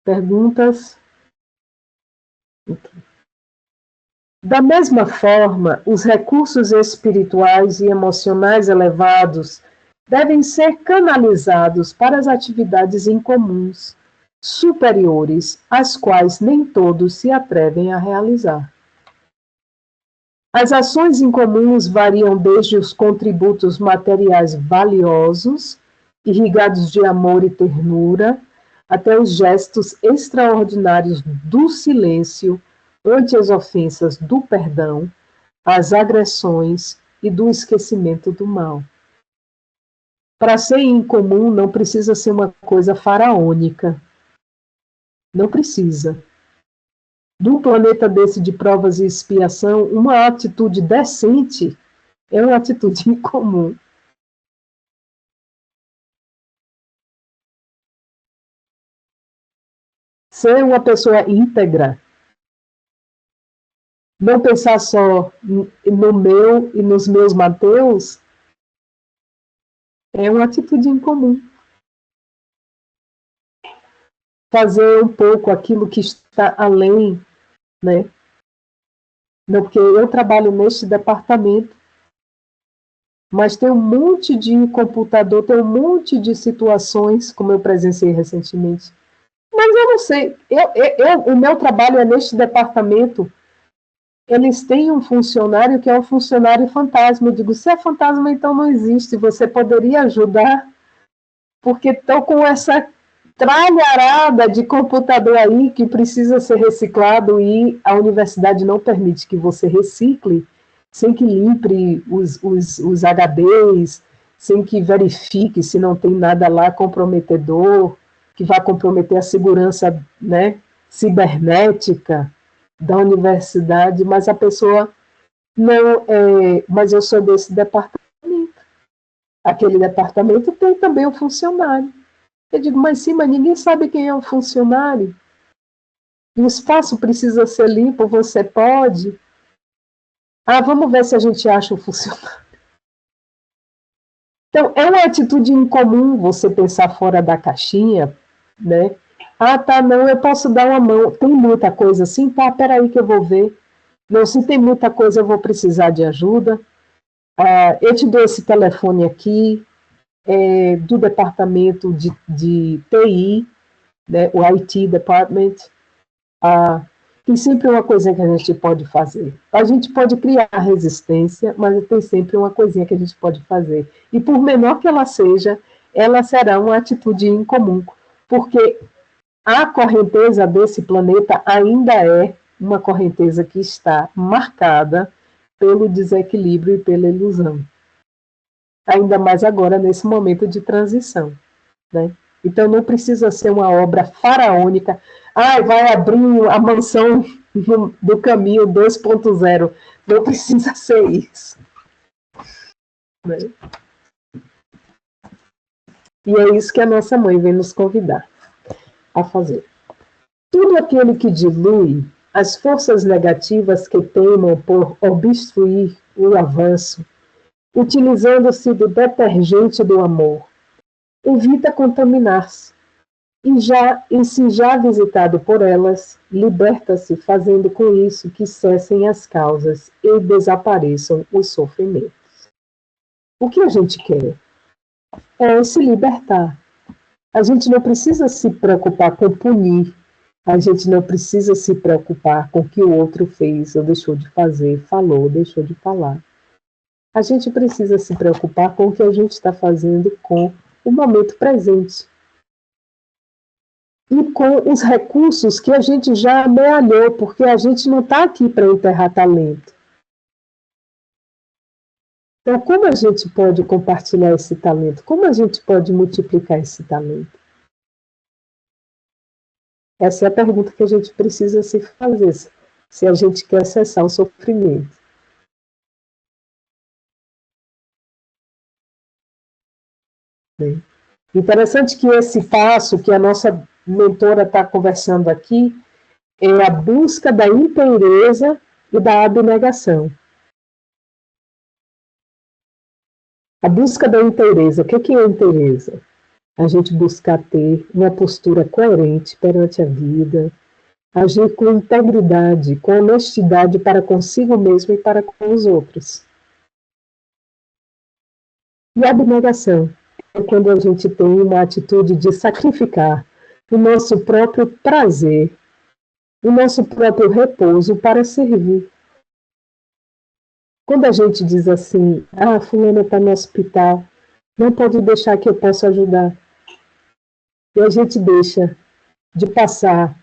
S1: Perguntas? Da mesma forma, os recursos espirituais e emocionais elevados devem ser canalizados para as atividades incomuns, superiores, às quais nem todos se atrevem a realizar. As ações incomuns variam desde os contributos materiais valiosos, irrigados de amor e ternura, até os gestos extraordinários do silêncio ante as ofensas, do perdão, as agressões e do esquecimento do mal. Para ser incomum, não precisa ser uma coisa faraônica. Não precisa. Num planeta desse de provas e expiação, uma atitude decente é uma atitude incomum. ser uma pessoa íntegra, não pensar só no meu e nos meus Mateus, é uma atitude incomum. Fazer um pouco aquilo que está além, né? Não, porque eu trabalho neste departamento, mas tem um monte de computador, tem um monte de situações, como eu presenciei recentemente. Mas eu não sei, o meu trabalho é neste departamento, eles têm um funcionário que é um funcionário fantasma. Eu digo, se é fantasma, então não existe, você poderia ajudar, porque estou com essa tralharada de computador aí que precisa ser reciclado e a universidade não permite que você recicle sem que limpe os HDs, sem que verifique se não tem nada lá comprometedor, que vai comprometer a segurança, né, cibernética da universidade, mas a pessoa não é, mas eu sou desse departamento. Aquele departamento tem também um funcionário. Eu digo, mas sim, mas ninguém sabe quem é o funcionário. E o espaço precisa ser limpo, você pode. Ah, vamos ver se a gente acha o funcionário. Então, é uma atitude incomum você pensar fora da caixinha, né? Ah, tá, não, eu posso dar uma mão. Tem muita coisa assim? Tá, peraí que eu vou ver. Não, se tem muita coisa, eu vou precisar de ajuda. Ah, eu te dou esse telefone aqui, do departamento de TI, né, o IT Department. Tem sempre uma coisinha que a gente pode fazer. A gente pode criar resistência, mas tem sempre uma coisinha que a gente pode fazer. E por menor que ela seja, ela será uma atitude incomum, porque a correnteza desse planeta ainda é uma correnteza que está marcada pelo desequilíbrio e pela ilusão. Ainda mais agora, nesse momento de transição, né? Então, não precisa ser uma obra faraônica. Ah, vai abrir a mansão do caminho 2.0. Não precisa ser isso. Né? E é isso que a nossa mãe vem nos convidar a fazer. Tudo aquele que dilui as forças negativas que teimam por obstruir o avanço, utilizando-se do detergente do amor, evita contaminar-se. E se já visitado por elas, liberta-se, fazendo com isso que cessem as causas e desapareçam os sofrimentos. O que a gente quer é se libertar. A gente não precisa se preocupar com punir, a gente não precisa se preocupar com o que o outro fez ou deixou de fazer, falou ou deixou de falar. A gente precisa se preocupar com o que a gente está fazendo com o momento presente. E com os recursos que a gente já amealhou, porque a gente não está aqui para enterrar talento. Então, como a gente pode compartilhar esse talento? Como a gente pode multiplicar esse talento? Essa é a pergunta que a gente precisa se fazer, se a gente quer cessar o sofrimento. Bem, interessante que esse passo que a nossa mentora está conversando aqui é a busca da inteireza e da abnegação. A busca da inteireza. O que é inteireza? A gente buscar ter uma postura coerente perante a vida, agir com integridade, com honestidade para consigo mesmo e para com os outros. E a abnegação é quando a gente tem uma atitude de sacrificar o nosso próprio prazer, o nosso próprio repouso para servir. Quando a gente diz assim, fulana está no hospital, não pode deixar que eu possa ajudar. E a gente deixa de passar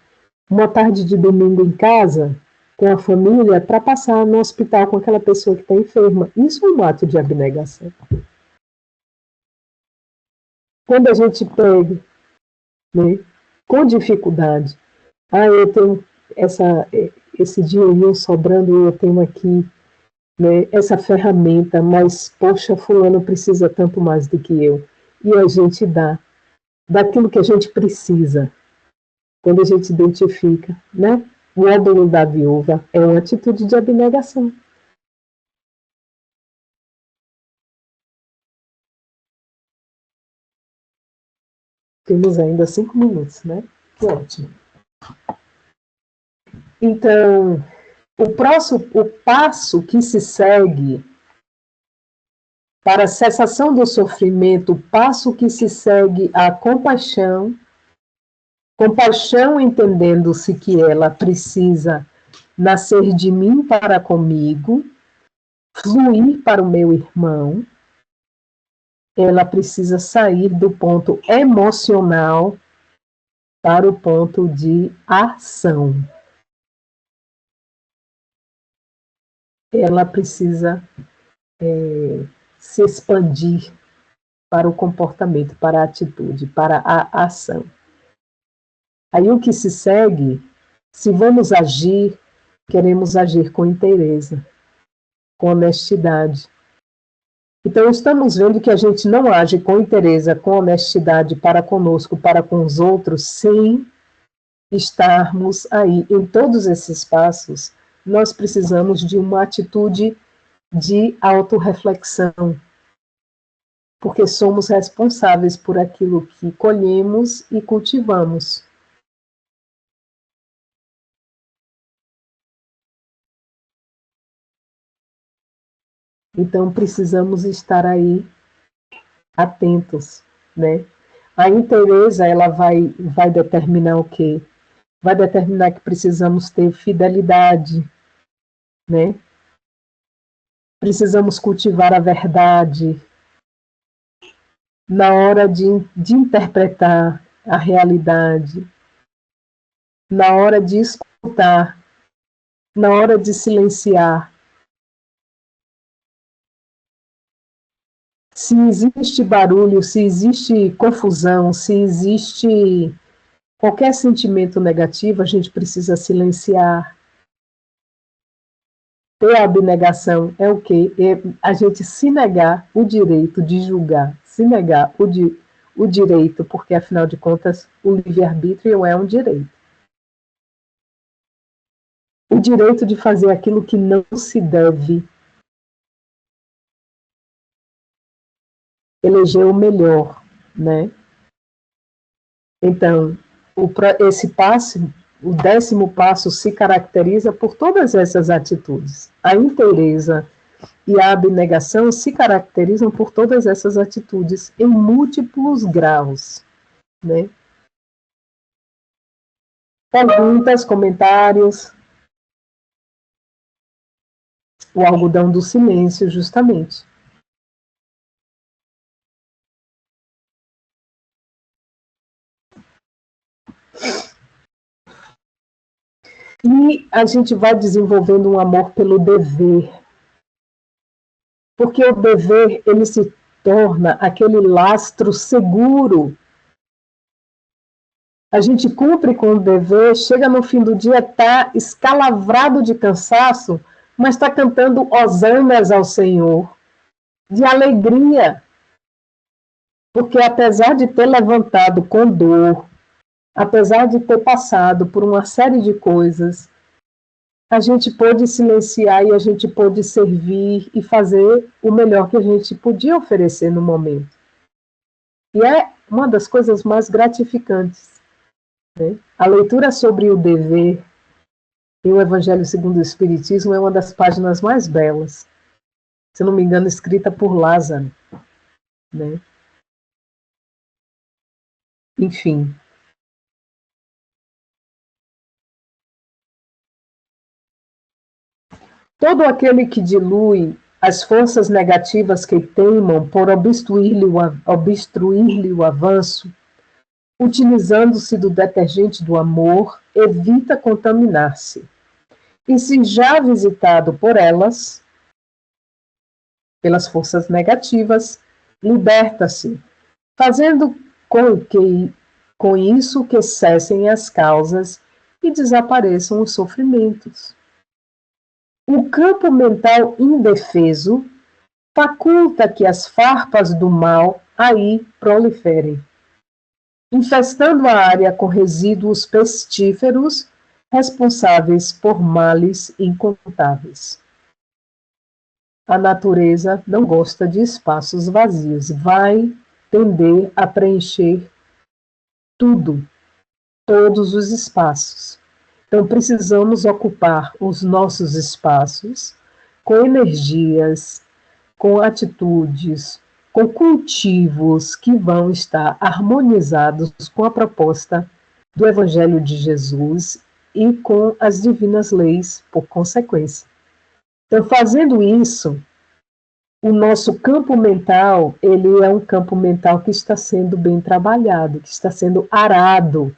S1: uma tarde de domingo em casa, com a família, para passar no hospital com aquela pessoa que está enferma. Isso é um ato de abnegação. Quando a gente pega, né, com dificuldade, eu tenho esse dinheirinho sobrando, eu tenho aqui, né, essa ferramenta, mas, poxa, fulano precisa tanto mais do que eu. E a gente dá daquilo que a gente precisa. quando a gente identifica, né? O óbolo da viúva é uma atitude de abnegação. Temos ainda 5 minutos, né? Que ótimo. Então, o passo que se segue para a cessação do sofrimento, o passo que se segue à compaixão, compaixão entendendo-se que ela precisa nascer de mim para comigo, fluir para o meu irmão, ela precisa sair do ponto emocional para o ponto de ação. Ela precisa se expandir para o comportamento, para a atitude, para a ação. Aí o que se segue, se vamos agir, queremos agir com inteireza, com honestidade. Então estamos vendo que a gente não age com inteireza, com honestidade para conosco, para com os outros, sem estarmos aí. Em todos esses passos, nós precisamos de uma atitude de autorreflexão, porque somos responsáveis por aquilo que colhemos e cultivamos. Então, precisamos estar aí atentos, né? A inteireza, ela vai determinar o quê? Vai determinar que precisamos ter fidelidade, né? Precisamos cultivar a verdade na hora de interpretar a realidade, na hora de escutar, na hora de silenciar. Se existe barulho, se existe confusão, se existe qualquer sentimento negativo, a gente precisa silenciar. Ter a abnegação é o quê? É a gente se negar o direito de julgar, se negar o direito, porque afinal de contas o livre-arbítrio é um direito. O direito de fazer aquilo que não se deve. Eleger o melhor, né? Então, esse passo, o 10º passo, se caracteriza por todas essas atitudes. A inteireza e a abnegação se caracterizam por todas essas atitudes em múltiplos graus, né? Perguntas, comentários? O algodão do silêncio, justamente. E a gente vai desenvolvendo um amor pelo dever. Porque o dever, ele se torna aquele lastro seguro. A gente cumpre com o dever, chega no fim do dia, está escalavrado de cansaço, mas está cantando hosanas ao Senhor, de alegria. Porque apesar de ter levantado com dor, apesar de ter passado por uma série de coisas, a gente pôde silenciar e a gente pôde servir e fazer o melhor que a gente podia oferecer no momento. E é uma das coisas mais gratificantes, né? A leitura sobre o dever em O Evangelho segundo o Espiritismo é uma das páginas mais belas, se não me engano, escrita por Lázaro, né? Enfim. Todo aquele que dilui as forças negativas que teimam por obstruir-lhe o avanço, utilizando-se do detergente do amor, evita contaminar-se. E se já visitado por elas, pelas forças negativas, liberta-se, fazendo com isso que cessem as causas e desapareçam os sofrimentos. O campo mental indefeso faculta que as farpas do mal aí proliferem. infestando a área com resíduos pestíferos responsáveis por males incontáveis. A natureza não gosta de espaços vazios, vai tender a preencher tudo, todos os espaços. Então, precisamos ocupar os nossos espaços com energias, com atitudes, com cultivos que vão estar harmonizados com a proposta do Evangelho de Jesus e com as divinas leis, por consequência. Então, fazendo isso, o nosso campo mental, ele é um campo mental que está sendo bem trabalhado, que está sendo arado,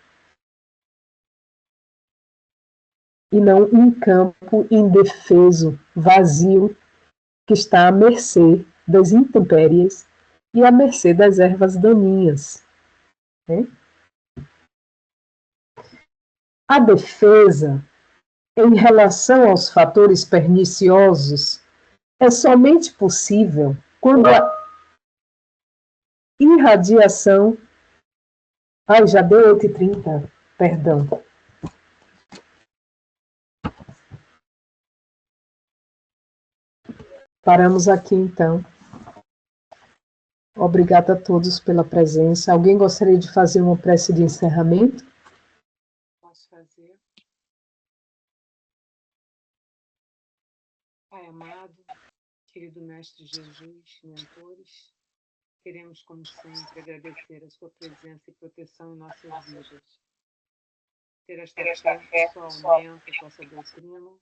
S1: e não um campo indefeso, vazio, que está à mercê das intempéries e à mercê das ervas daninhas, né? A defesa, em relação aos fatores perniciosos, é somente possível quando a irradiação... Ai, já deu 8h30, perdão. Paramos aqui, então. Obrigada a todos pela presença. Alguém gostaria de fazer uma prece de encerramento?
S3: Posso fazer? Pai amado, querido Mestre Jesus, mentores, queremos, como sempre, agradecer a sua presença e proteção em nossas vidas. Ter esta fé só aumenta a vossa doutrina,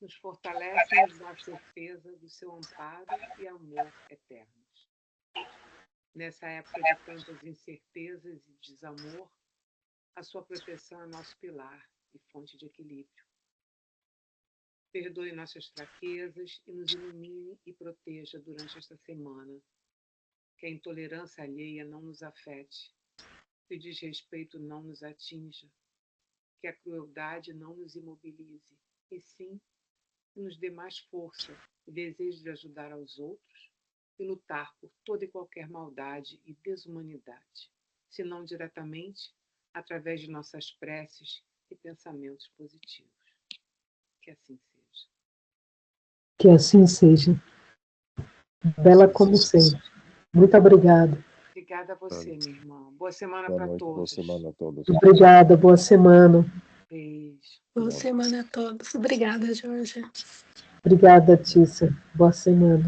S3: nos fortalece e nos dá a certeza do seu amparo e amor eternos. Nessa época de tantas incertezas e desamor, a sua proteção é nosso pilar e fonte de equilíbrio. Perdoe nossas fraquezas e nos ilumine e proteja durante esta semana. Que a intolerância alheia não nos afete, que o desrespeito não nos atinja, que a crueldade não nos imobilize, e sim, que nos dê mais força e desejo de ajudar aos outros e lutar por toda e qualquer maldade e desumanidade, se não diretamente, através de nossas preces e pensamentos positivos. Que assim seja.
S1: Que assim seja. Bela como sempre. Muito obrigada.
S3: Obrigada a você, minha irmã. Boa semana para todos.
S5: Boa semana a todos.
S1: Obrigada, boa semana.
S3: Beijo.
S4: Boa semana a todos. Obrigada, Jorge.
S1: Obrigada, Tícia. Boa semana.